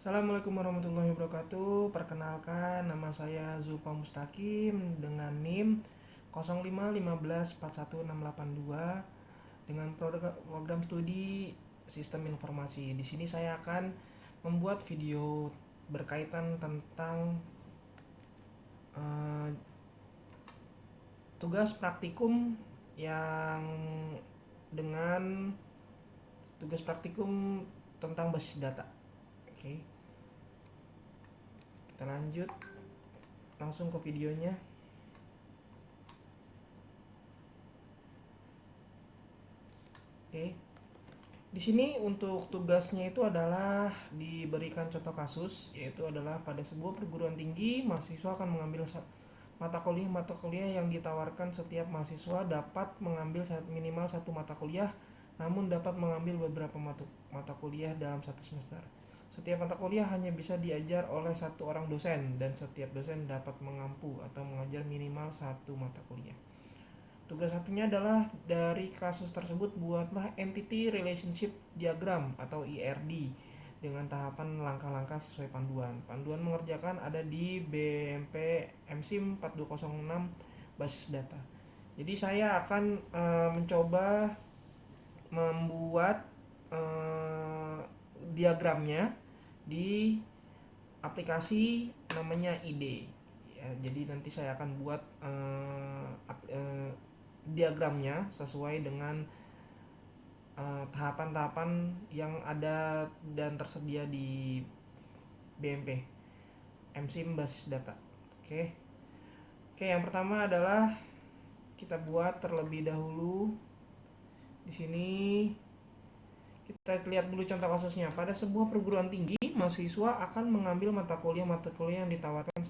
Assalamualaikum warahmatullahi wabarakatuh. Perkenalkan, nama saya Zulfa Mustaqim dengan NIM 051541682 dengan program studi Sistem Informasi. Di sini saya akan membuat video berkaitan tentang uh, tugas praktikum yang dengan tugas praktikum tentang basis data. Oke. Kita lanjut langsung ke videonya. Oke. Di sini untuk tugasnya itu adalah diberikan contoh kasus, yaitu adalah pada sebuah perguruan tinggi mahasiswa akan mengambil mata kuliah yang ditawarkan. Setiap mahasiswa dapat mengambil minimal satu mata kuliah, namun dapat mengambil beberapa mata kuliah dalam satu semester. Setiap mata kuliah hanya bisa diajar oleh satu orang dosen, dan setiap dosen dapat mengampu atau mengajar minimal satu mata kuliah. Tugas satunya adalah dari kasus tersebut buatlah Entity Relationship Diagram atau ERD dengan tahapan langkah-langkah sesuai panduan. Panduan mengerjakan ada di BMP MSIM 4206 basis data. Jadi saya akan mencoba membuat diagramnya di aplikasi namanya ID. Ya, jadi nanti saya akan buat diagramnya sesuai dengan tahapan-tahapan yang ada dan tersedia di BMP MSIM basis data. Oke. Oke, yang pertama adalah kita buat terlebih dahulu. Di sini kita lihat dulu contoh kasusnya. Pada sebuah perguruan tinggi, mahasiswa akan mengambil mata kuliah yang ditawarkan.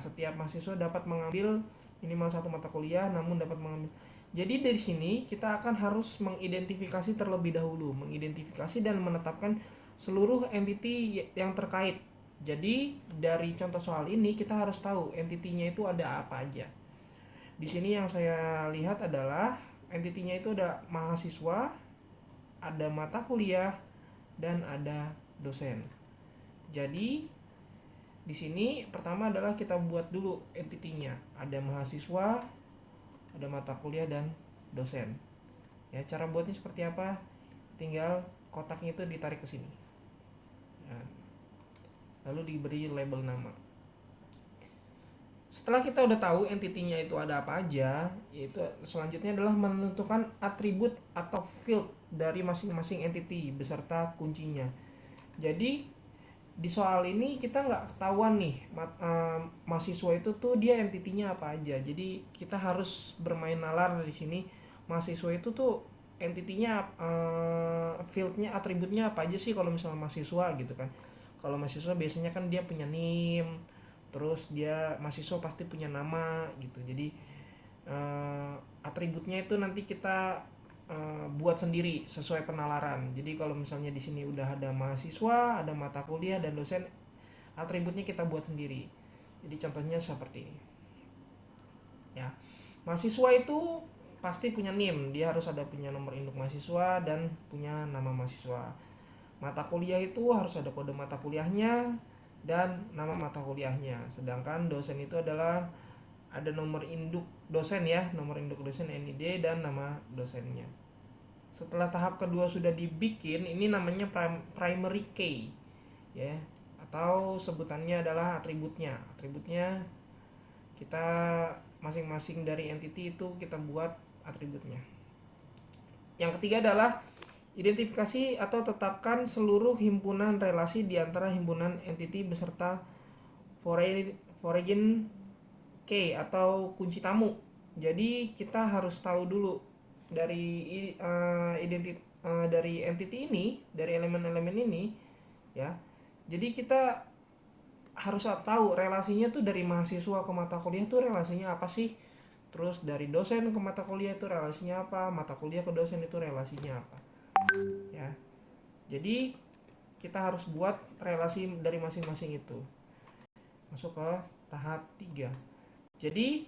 Setiap mahasiswa dapat mengambil minimal satu mata kuliah, namun dapat mengambil. Jadi dari sini kita akan harus mengidentifikasi terlebih dahulu, mengidentifikasi dan menetapkan seluruh entity yang terkait. Jadi dari contoh soal ini kita harus tahu entitinya itu ada apa aja. Di sini yang saya lihat adalah entitinya itu ada mahasiswa, ada mata kuliah, dan ada dosen. Jadi di sini pertama adalah kita buat dulu entitinya. Ada mahasiswa, ada mata kuliah, dan dosen. Ya, cara buatnya seperti apa? Tinggal kotaknya itu ditarik ke sini. Ya. Lalu diberi label nama. Setelah kita udah tahu entitinya itu ada apa aja, yaitu selanjutnya adalah menentukan atribut atau field dari masing-masing entity beserta kuncinya. Jadi di soal ini kita nggak ketahuan nih mahasiswa itu tuh dia entitinya apa aja. Jadi kita harus bermain nalar di sini. Mahasiswa itu tuh entitinya fieldnya atributnya apa aja sih kalau misalnya mahasiswa gitu kan. Kalau mahasiswa biasanya kan dia punya NIM, terus dia mahasiswa pasti punya nama gitu. Jadi atributnya itu nanti kita buat sendiri sesuai penalaran. Jadi kalau misalnya di sini udah ada mahasiswa, ada mata kuliah, dan dosen, atributnya kita buat sendiri. Jadi contohnya seperti ini. Ya, mahasiswa itu pasti punya NIM, dia harus ada punya nomor induk mahasiswa dan punya nama mahasiswa. Mata kuliah itu harus ada kode mata kuliahnya dan nama mata kuliahnya. Sedangkan dosen itu adalah ada nomor induk dosen ya, nomor induk dosen NID dan nama dosennya. Setelah tahap kedua sudah dibikin, ini namanya primary key ya, atau sebutannya adalah atributnya. Atributnya kita masing-masing dari entity itu kita buat atributnya. Yang ketiga adalah identifikasi atau tetapkan seluruh himpunan relasi di antara himpunan entity beserta foreign key atau kunci tamu. Jadi kita harus tahu dulu dari dari entity ini, dari elemen-elemen ini ya. Jadi kita harus tahu relasinya tuh dari mahasiswa ke mata kuliah tuh relasinya apa sih? Terus dari dosen ke mata kuliah itu relasinya apa? Mata kuliah ke dosen itu relasinya apa? Ya. Jadi kita harus buat relasi dari masing-masing itu. Masuk ke tahap 3. Jadi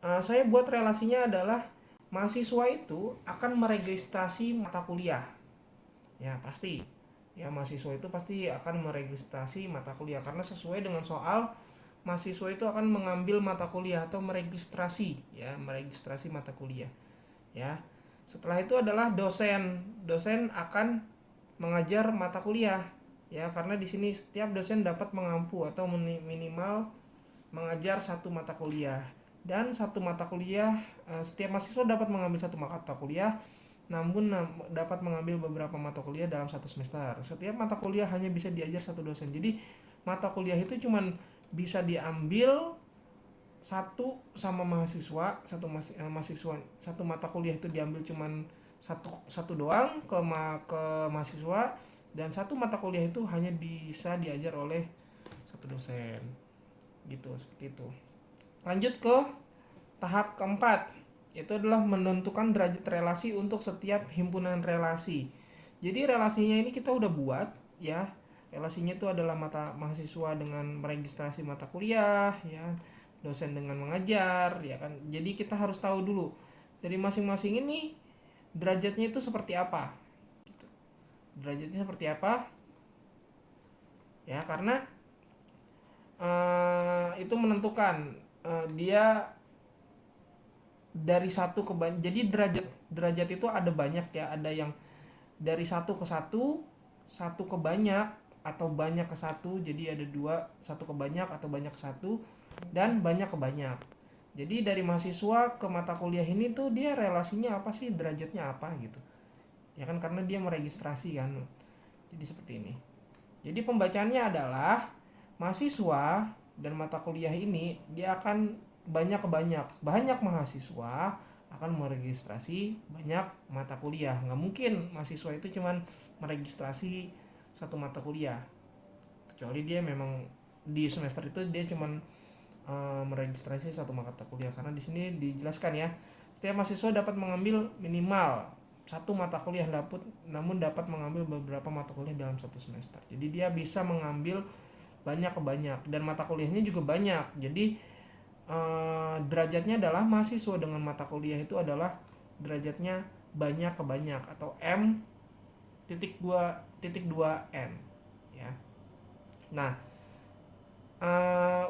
saya buat relasinya adalah mahasiswa itu akan meregistrasi mata kuliah. Ya, pasti. Ya, mahasiswa itu pasti akan meregistrasi mata kuliah karena sesuai dengan soal mahasiswa itu akan mengambil mata kuliah atau meregistrasi mata kuliah, ya. Setelah itu adalah dosen. Dosen akan mengajar mata kuliah, ya, karena di sini setiap dosen dapat mengampu atau minimal mengajar satu mata kuliah. Dan satu mata kuliah, setiap mahasiswa dapat mengambil satu mata kuliah, namun dapat mengambil beberapa mata kuliah dalam satu semester. Setiap mata kuliah hanya bisa diajar satu dosen. Jadi mata kuliah itu cuman bisa diambil satu sama mahasiswa, mahasiswa, satu mata kuliah itu diambil cuman satu satu doang ke mahasiswa, dan satu mata kuliah itu hanya bisa diajar oleh satu dosen, gitu, seperti itu. Lanjut ke tahap keempat, yaitu adalah menentukan derajat relasi untuk setiap himpunan relasi. Jadi relasinya ini kita udah buat, ya. Relasinya itu adalah mata mahasiswa dengan meregistrasi mata kuliah, ya, dosen dengan mengajar, ya kan. Jadi kita harus tahu dulu dari masing-masing ini derajatnya itu seperti apa. Gitu. Derajatnya seperti apa? Ya, karena itu menentukan dia dari satu ke banyak. Jadi derajat derajat itu ada banyak, ya. Ada yang dari satu ke satu, satu ke banyak, atau banyak ke satu. Jadi ada dua, satu ke banyak atau banyak ke satu, dan banyak ke banyak. Jadi dari mahasiswa ke mata kuliah ini tuh dia relasinya apa sih, derajatnya apa gitu, ya kan, karena dia meregistrasi kan. Jadi seperti ini. Jadi pembacaannya adalah mahasiswa dan mata kuliah ini dia akan banyak ke banyak. Banyak mahasiswa akan meregistrasi banyak mata kuliah. Nggak mungkin mahasiswa itu cuman meregistrasi satu mata kuliah, kecuali dia memang di semester itu dia cuman meregistrasi satu mata kuliah. Karena di sini dijelaskan, ya, setiap mahasiswa dapat mengambil minimal satu mata kuliah, namun dapat mengambil beberapa mata kuliah dalam satu semester. Jadi dia bisa mengambil banyak ke banyak, dan mata kuliahnya juga banyak. Jadi derajatnya adalah mahasiswa dengan mata kuliah itu adalah derajatnya banyak ke banyak, atau M.2.2N, ya. Nah,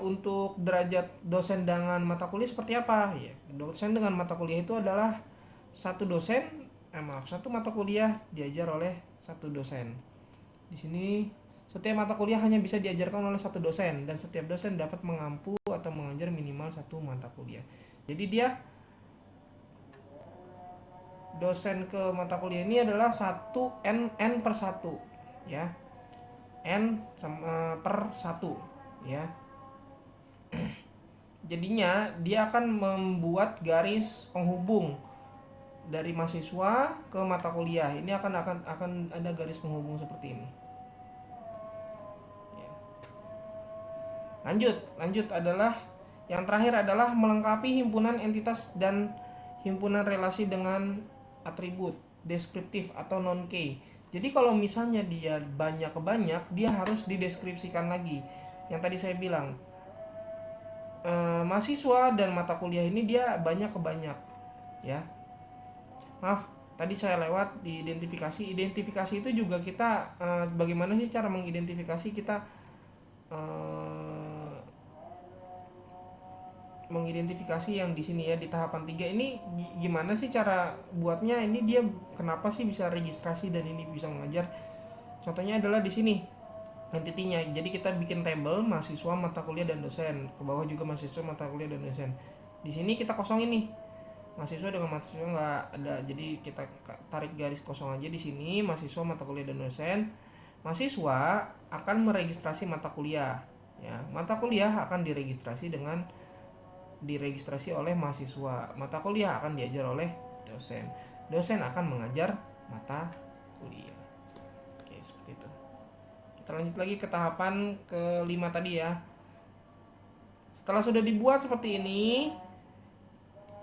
untuk derajat dosen dengan mata kuliah seperti apa? Ya, dosen dengan mata kuliah itu adalah satu mata kuliah diajar oleh satu dosen. Di sini setiap mata kuliah hanya bisa diajarkan oleh satu dosen, dan setiap dosen dapat mengampu atau mengajar minimal satu mata kuliah. Jadi dia dosen ke mata kuliah ini adalah satu n per satu, ya, n per satu, ya. Jadinya dia akan membuat garis penghubung dari mahasiswa ke mata kuliah. Ini akan ada garis penghubung seperti ini. Ya. Lanjut adalah yang terakhir adalah melengkapi himpunan entitas dan himpunan relasi dengan atribut deskriptif atau non-key. Jadi kalau misalnya dia banyak ke banyak, dia harus dideskripsikan lagi. Yang tadi saya bilang, mahasiswa dan mata kuliah ini dia banyak ke banyak, ya. Maaf, tadi saya lewat di identifikasi itu juga kita bagaimana sih cara mengidentifikasi kita, mengidentifikasi yang di sini, ya, di tahapan 3 ini gimana sih cara buatnya. Ini dia kenapa sih bisa registrasi dan ini bisa mengajar. Contohnya adalah di sini entity-nya. Jadi kita bikin table mahasiswa, mata kuliah, dan dosen. Ke bawah juga mahasiswa, mata kuliah, dan dosen. Di sini kita kosongin nih. Mahasiswa dengan mahasiswa nggak ada. Jadi kita tarik garis kosong aja di sini, mahasiswa, mata kuliah, dan dosen. Mahasiswa akan meregistrasi mata kuliah. Ya, mata kuliah akan diregistrasi oleh mahasiswa. Mata kuliah akan diajar oleh dosen. Dosen akan mengajar mata kuliah. Oke, seperti itu. Kita lanjut lagi ke tahapan kelima tadi, ya. Setelah sudah dibuat seperti ini,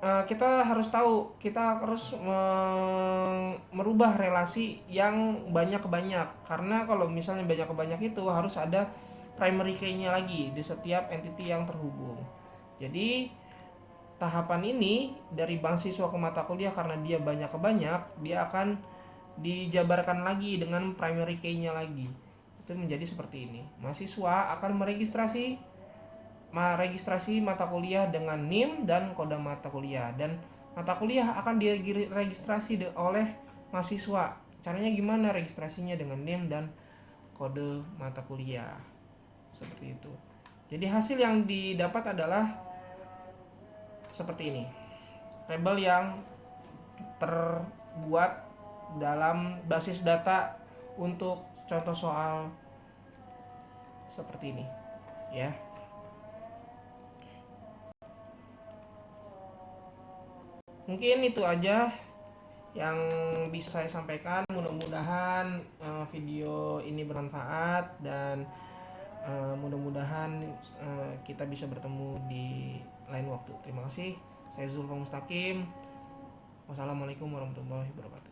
kita harus tahu, kita harus merubah relasi yang banyak ke banyak. Karena kalau misalnya banyak ke banyak itu harus ada primary key-nya lagi di setiap entity yang terhubung. Jadi tahapan ini dari mahasiswa ke mata kuliah, karena dia banyak ke banyak, dia akan dijabarkan lagi dengan primary key-nya lagi. Itu menjadi seperti ini. Mahasiswa akan meregistrasi mata kuliah dengan NIM dan kode mata kuliah, dan mata kuliah akan diregistrasi oleh mahasiswa. Caranya gimana registrasinya? Dengan NIM dan kode mata kuliah. Seperti itu. Jadi hasil yang didapat adalah seperti ini. Tabel yang terbuat dalam basis data untuk contoh soal seperti ini, ya. Mungkin itu aja yang bisa saya sampaikan. Mudah-mudahan video ini bermanfaat, dan mudah-mudahan kita bisa bertemu di lain waktu. Terima kasih. Saya Zulfa Mustaqim. Wassalamualaikum warahmatullahi wabarakatuh.